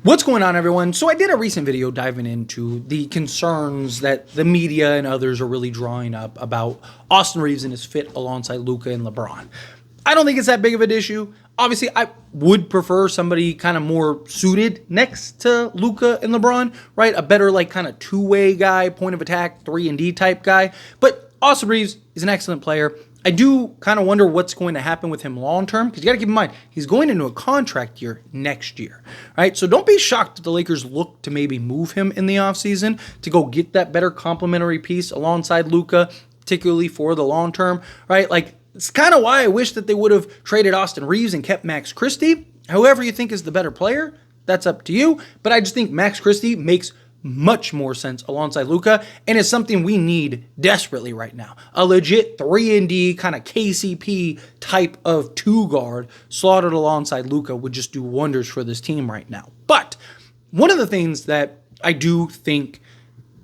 What's going on, everyone? So I did a recent video diving into the concerns that the media and others are really drawing up about Austin Reaves and his fit alongside Luka and LeBron. I don't think it's that big of an issue. Obviously, I would prefer somebody kind of more suited next to Luka and LeBron, right? A better like kind of two-way guy, point of attack, 3-and-D type guy. But Austin Reaves is an excellent player. I do kind of wonder what's going to happen with him long term, because you got to keep in mind, he's going into a contract year next year, right? So don't be shocked if the Lakers look to maybe move him in the offseason to go get that better complementary piece alongside Luka, particularly for the long term, right? Like, it's kind of why I wish that they would have traded Austin Reaves and kept Max Christie. However you think is the better player, that's up to you. But I just think Max Christie makes much more sense alongside Luka, and is something we need desperately right now. A legit 3-and-D kind of KCP type of two guard slotted alongside Luka would just do wonders for this team right now. But one of the things that I do think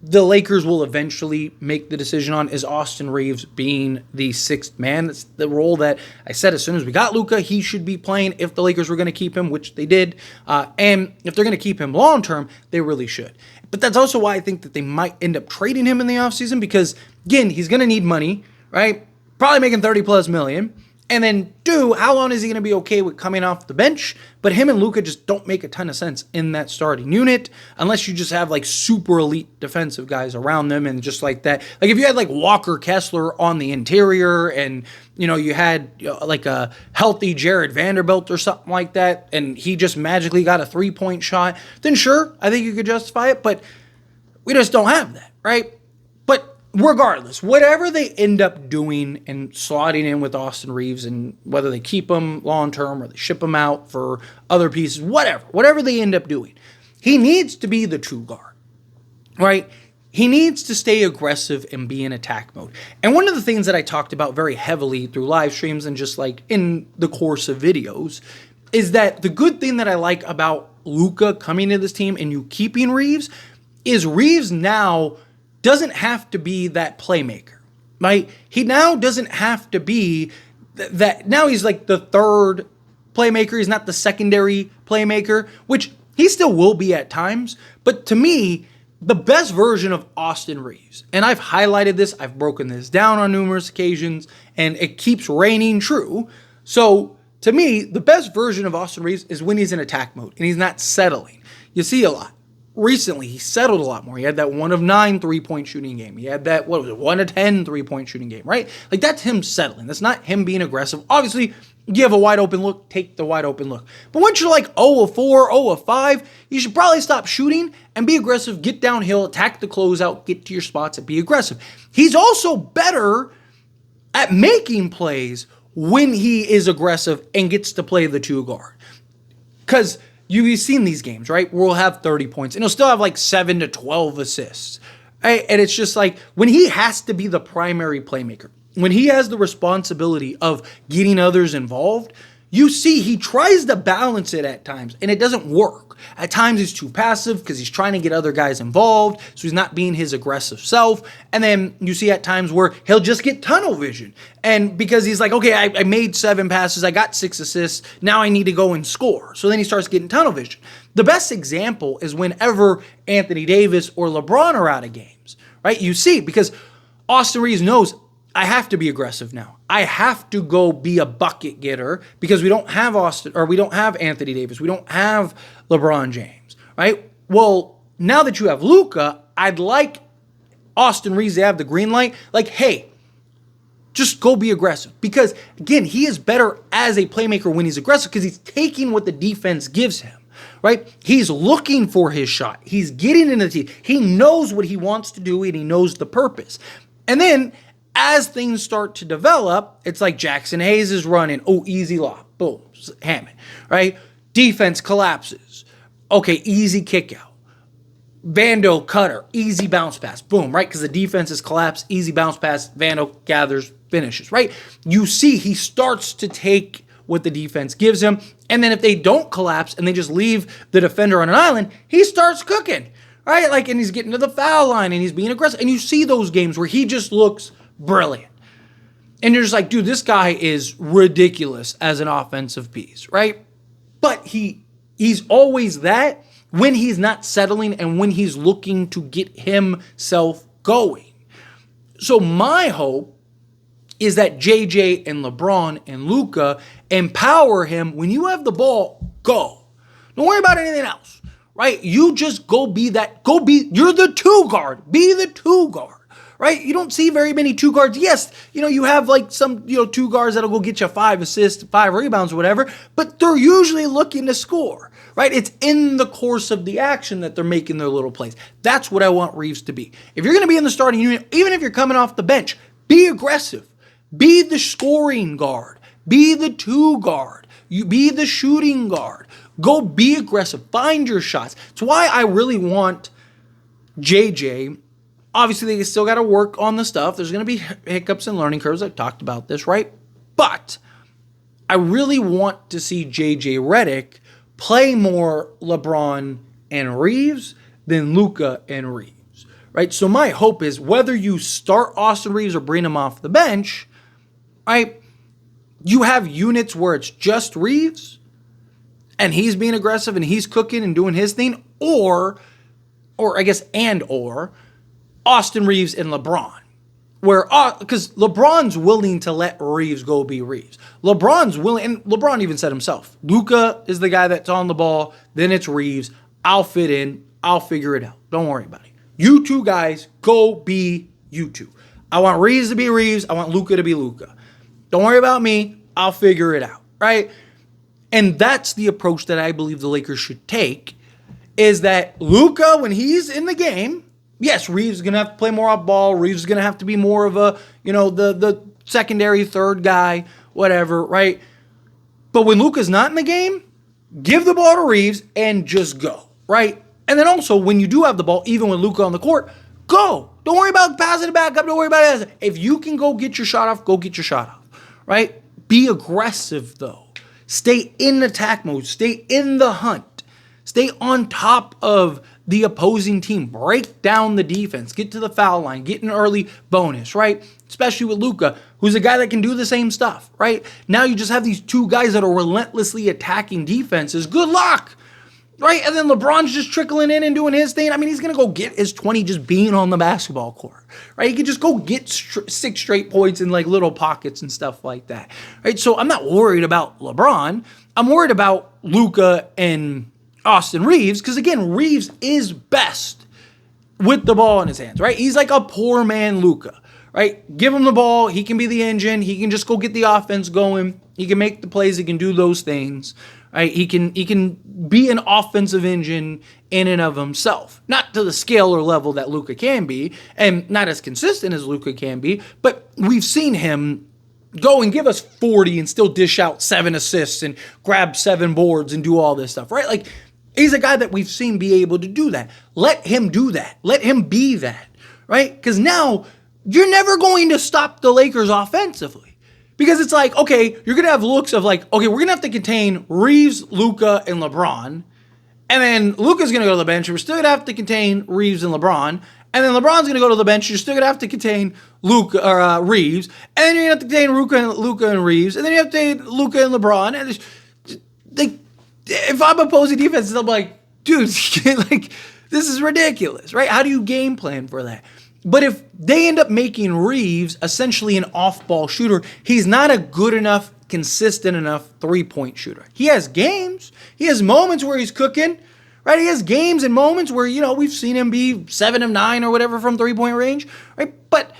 the Lakers will eventually make the decision on is Austin Reaves being the sixth man. That's the role that I said as soon as we got Luka, he should be playing if the Lakers were going to keep him, which they did. And if they're going to keep him long term, they really should. But that's also why I think that they might end up trading him in the offseason, because, again, he's going to need money, right? Probably making $30+ million. And then, how long is he going to be okay with coming off the bench? But him and Luka just don't make a ton of sense in that starting unit unless you just have like super elite defensive guys around them and just like that. Like if you had like Walker Kessler on the interior and, you had like a healthy Jared Vanderbilt or something like that, and he just magically got a 3-point shot, then sure, I think you could justify it. But we just don't have that, right? But regardless, whatever they end up doing and slotting in with Austin Reaves, and whether they keep him long term or they ship him out for other pieces, whatever they end up doing, he needs to be the two guard, right? He needs to stay aggressive and be in attack mode. And one of the things that I talked about very heavily through live streams and just like in the course of videos is that the good thing that I like about Luka coming to this team and you keeping Reaves is Reaves now doesn't have to be that playmaker, right? He now doesn't have to be that. Now he's like the third playmaker. He's not the secondary playmaker, which he still will be at times. But to me, the best version of Austin Reaves, and I've highlighted this, I've broken this down on numerous occasions, and it keeps reigning true. So to me, the best version of Austin Reaves is when he's in attack mode and he's not settling. You see a lot. Recently, he settled a lot more. He had that 1 of 9 3-point shooting game. He had that, 1 of 10 3-point shooting game, right? Like, that's him settling. That's not him being aggressive. Obviously, you have a wide open look, take the wide open look. But once you're like 0 of 4, 0 of 5, you should probably stop shooting and be aggressive, get downhill, attack the closeout, get to your spots and be aggressive. He's also better at making plays when he is aggressive and gets to play the two guard. Because you've seen these games, right? Where we'll have 30 points and he'll still have like 7 to 12 assists. Right? And it's just like when he has to be the primary playmaker, when he has the responsibility of getting others involved, you see he tries to balance it at times and it doesn't work. At times he's too passive because he's trying to get other guys involved, so he's not being his aggressive self. And then you see at times where he'll just get tunnel vision. And because he's like, okay, I made 7 passes, I got 6 assists, now I need to go and score. So then he starts getting tunnel vision. The best example is whenever Anthony Davis or LeBron are out of games, right? You see, because Austin Reaves knows, I have to be aggressive now. I have to go be a bucket getter because we don't have Anthony Davis. We don't have LeBron James, right? Well, now that you have Luka, I'd like Austin Reaves to have the green light. Like, hey, just go be aggressive. Because, again, he is better as a playmaker when he's aggressive because he's taking what the defense gives him, right? He's looking for his shot. He's getting in the team. He knows what he wants to do and he knows the purpose. And then as things start to develop, it's like Jackson Hayes is running. Oh, easy lob. Boom. Hammond. Right? Defense collapses. Okay, easy kick out. Vando cutter. Easy bounce pass. Boom. Right? Because the defense is collapsed. Easy bounce pass. Vando gathers, finishes. Right? You see he starts to take what the defense gives him. And then if they don't collapse and they just leave the defender on an island, he starts cooking. Right? Like, and he's getting to the foul line and he's being aggressive. And you see those games where he just looks brilliant. And you're just like, dude, this guy is ridiculous as an offensive piece, right? But he's always that, when he's not settling and when he's looking to get himself going. So my hope is that JJ and LeBron and Luka empower him. When you have the ball, go. Don't worry about anything else, right? You just you're the two guard. Be the two guard, right? You don't see very many two guards. Yes, you have like some, two guards that'll go get you 5 assists, 5 rebounds or whatever, but they're usually looking to score, right? It's in the course of the action that they're making their little plays. That's what I want Reeves to be. If you're going to be in the starting unit, even if you're coming off the bench, be aggressive. Be the scoring guard. Be the two guard. You be the shooting guard. Go be aggressive. Find your shots. It's why I really want JJ. Obviously, they still got to work on the stuff. There's going to be hiccups and learning curves. I've talked about this, right? But I really want to see JJ Redick play more LeBron and Reeves than Luka and Reeves, right? So my hope is whether you start Austin Reaves or bring him off the bench, right? You have units where it's just Reeves and he's being aggressive and he's cooking and doing his thing, or Austin Reaves and LeBron. Because LeBron's willing to let Reeves go be Reeves. LeBron's willing, and LeBron even said himself, Luka is the guy that's on the ball, then it's Reeves. I'll fit in. I'll figure it out. Don't worry about it. You two guys, go be you two. I want Reeves to be Reeves. I want Luka to be Luka. Don't worry about me. I'll figure it out, right? And that's the approach that I believe the Lakers should take, is that Luka, when he's in the game, yes, Reeves is going to have to play more off ball. Reeves is going to have to be more of a, the secondary third guy, whatever, right? But when Luka's not in the game, give the ball to Reeves and just go, right? And then also, when you do have the ball, even with Luka on the court, go. Don't worry about passing it back up. Don't worry about it. If you can go get your shot off, go get your shot off, right? Be aggressive, though. Stay in attack mode. Stay in the hunt. Stay on top of the opposing team. Break down the defense. Get to the foul line. Get an early bonus, right? Especially with Luka, who's a guy that can do the same stuff, right? Now you just have these two guys that are relentlessly attacking defenses. Good luck, right? And then LeBron's just trickling in and doing his thing. I mean, he's going to go get his 20 just being on the basketball court, right? He can just go get 6 straight points in like little pockets and stuff like that, right? So I'm not worried about LeBron. I'm worried about Luka and Austin Reaves, because again, Reeves is best with the ball in his hands, right? He's like a poor man Luka, right? Give him the ball, he can be the engine, he can just go get the offense going, he can make the plays, he can do those things, right? He can be an offensive engine in and of himself. Not to the scale or level that Luka can be, and not as consistent as Luka can be, but we've seen him go and give us 40 and still dish out 7 assists and grab 7 boards and do all this stuff, right? Like, he's a guy that we've seen be able to do that. Let him do that. Let him be that, right? Because now you're never going to stop the Lakers offensively. Because it's like, okay, you're going to have looks of like, okay, we're going to have to contain Reeves, Luka, and LeBron. And then Luka's going to go to the bench. We're still going to have to contain Reeves and LeBron. And then LeBron's going to go to the bench. You're still going to have to contain Reeves. And then you're going to have to contain Luka and Reeves. And then you have to contain Luka and LeBron. And if I'm opposing defenses, I'm like, dude, like, this is ridiculous, right? How do you game plan for that? But if they end up making Reeves essentially an off-ball shooter, he's not a good enough, consistent enough three-point shooter. He has games. He has moments where he's cooking, right? He has games and moments where, we've seen him be 7 of 9 or whatever from three-point range, right? But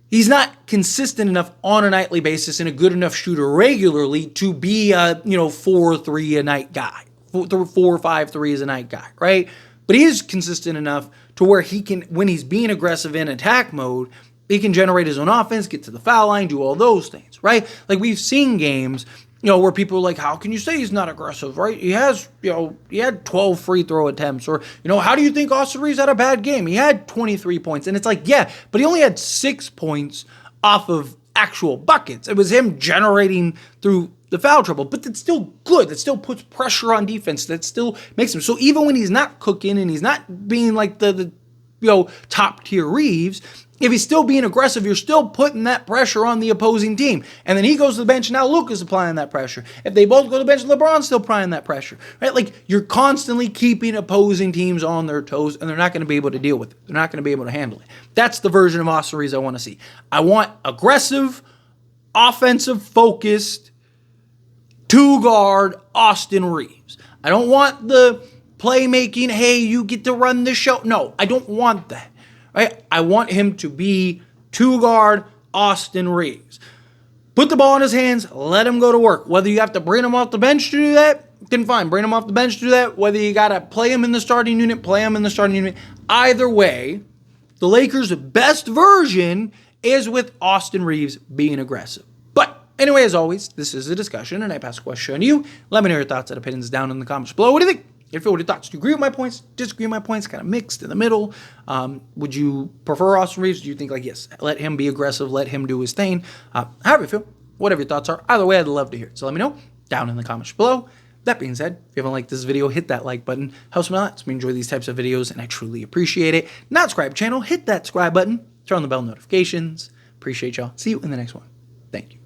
he's not consistent enough on a nightly basis and a good enough shooter regularly to be a, 4-3 a night guy, 4-5 a night guy, right? But he is consistent enough to where he can, when he's being aggressive in attack mode, he can generate his own offense, get to the foul line, do all those things, right? Like we've seen games, where people are like, how can you say he's not aggressive, right? He has, he had 12 free throw attempts, or, how do you think Austin Reaves had a bad game? He had 23 points. And it's like, yeah, but he only had 6 points off of actual buckets. It was him generating through the foul trouble, but that's still good. That still puts pressure on defense. That still makes him. So even when he's not cooking and he's not being like the top tier Reeves. If he's still being aggressive, you're still putting that pressure on the opposing team. And then he goes to the bench, and now Luka's applying that pressure. If they both go to the bench, LeBron's still applying that pressure. Right? Like, you're constantly keeping opposing teams on their toes, and they're not going to be able to deal with it. They're not going to be able to handle it. That's the version of Austin Reaves I want to see. I want aggressive, offensive-focused, two-guard Austin Reaves. I don't want the playmaking, hey, you get to run the show. No, I don't want that. Right? I want him to be two-guard Austin Reaves. Put the ball in his hands, let him go to work. Whether you have to bring him off the bench to do that, then fine, bring him off the bench to do that. Whether you got to play him in the starting unit, play him in the starting unit. Either way, the Lakers' best version is with Austin Reaves being aggressive. But anyway, as always, this is a discussion, and I pass a question on you. Let me know your thoughts and opinions down in the comments below. What do you think? If you have thoughts, do you agree with my points? Disagree with my points? Kind of mixed in the middle. Would you prefer Austin Reaves? Do you think, like, yes, let him be aggressive, let him do his thing? However you feel, whatever your thoughts are. Either way, I'd love to hear it. So let me know down in the comments below. That being said, if you haven't liked this video, hit that like button. Helps me a lot. Helps me enjoy these types of videos, and I truly appreciate it. Not subscribe channel, hit that subscribe button. Turn on the bell notifications. Appreciate y'all. See you in the next one. Thank you.